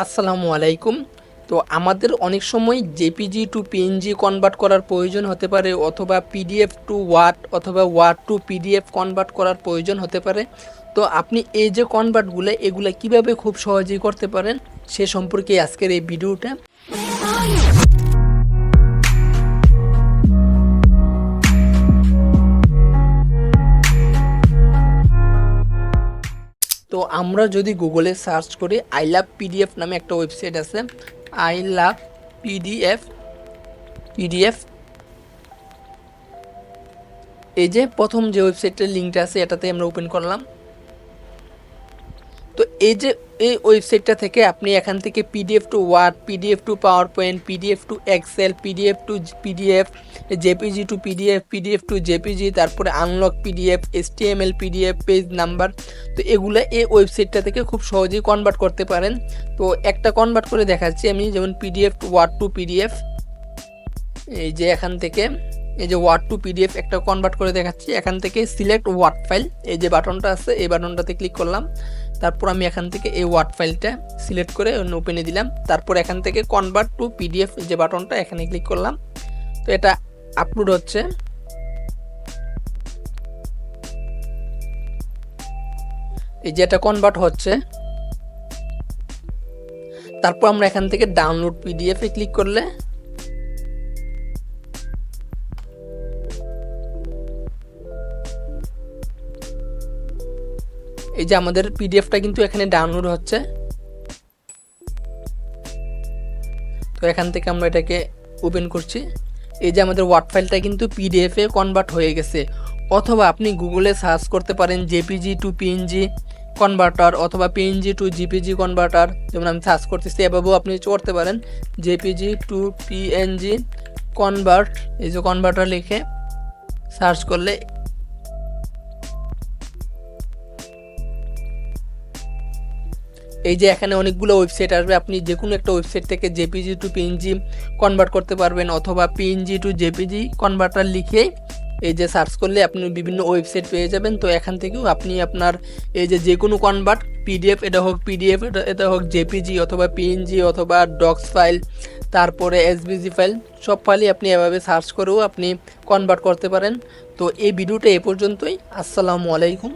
আসসালামু আলাইকুম। তো আমাদের অনেক সময় জেপিজি টু পিএনজি কনভার্ট করার প্রয়োজন হতে পারে, অথবা পিডিএফ টু ওয়ার্ড অথবা ওয়ার্ড টু পিডিএফ কনভার্ট করার প্রয়োজন হতে পারে। তো আপনি এই যে কনভার্টগুলো এগুলো কিভাবে খুব সহজেই করতে পারেন সে সম্পর্কে আজকের এই ভিডিওটা। তো আমরা যদি গুগলে সার্চ করি আই লাভ পিডিএফ নামে একটা ওয়েবসাইট আছে, আই লাভ পিডিএফ। এই যে প্রথম যে ওয়েবসাইটের লিঙ্কটা আছে এটাতে আমরা ওপেন করলাম। তো এই ওয়েবসাইটটা থেকে আপনি এখান থেকে PDF to Word, PDF to PowerPoint, PDF to Excel, PDF to PDF, JPG to PDF, PDF to JPG, তারপরে unlock PDF, HTML PDF, page number, তো এগুলো এই ওয়েবসাইটটা থেকে খুব সহজেই কনভার্ট করতে পারেন। তো একটা কনভার্ট করে দেখাচ্ছি আমি, যেমন PDF to word to PDF. এই যে এখান থেকে এই যে ওয়ার্ড টু পিডিএফ একটা কনভার্ট করে দেখাচ্ছি। এখান থেকে সিলেক্ট ওয়ার্ড ফাইল, এই যে বাটনটা আছে এই বাটনটাতে ক্লিক করলাম। তারপর আমি এখান থেকে এই ওয়ার্ড ফাইলটা সিলেক্ট করে ওপেনে দিলাম। তারপর এখান থেকে কনভার্ট টু পিডিএফ যে বাটনটা এখানে ক্লিক করলাম। তো এটা আপলোড হচ্ছে। এই যে এটা কনভার্ট হচ্ছে। তারপর আমরা এখান থেকে ডাউনলোড পিডিএফ এ ক্লিক করলে এই যে আমাদের পিডিএফটা কিন্তু এখানে ডাউনলোড হচ্ছে। তো এখান থেকে আমরা এটাকে ওপেন করছি। এই যে আমাদের ওয়ার্ড ফাইলটা কিন্তু পিডিএফে কনভার্ট হয়ে গেছে। অথবা আপনি গুগলে সার্চ করতে পারেন জেপিজি টু পিএনজি কনভার্টার অথবা পিএনজি টু জিপিজি কনভার্টার, যেমন আমি সার্চ করতেছি, এভাবেও আপনি করতে পারেন জেপিজি টু পিএনজি কনভার্ট। এই যে কনভার্টার লিখে সার্চ করলে এই যে এখানে অনেকগুলো ওয়েবসাইট আসবে। আপনি যে কোনো একটা ওয়েবসাইট থেকে জেপিজি টু পিএনজি কনভার্ট করতে পারবেন, অথবা পিএনজি টু জেপিজি কনভার্টার লিখে এই যে সার্চ করলে আপনি বিভিন্ন ওয়েবসাইট পেয়ে যাবেন। তো এখান থেকেও আপনি আপনার এই যে কোনো কনভার্ট পিডিএফ, এটা হোক পিডিএফ, এটা হোক জেপিজি অথবা পিএনজি অথবা ডক্স ফাইল, তারপরে এসভিজি ফাইল, সব ফাইলই আপনি এভাবে সার্চ করেও আপনি কনভার্ট করতে পারেন। তো এই ভিডিওটা এ পর্যন্তই। আসসালামু আলাইকুম।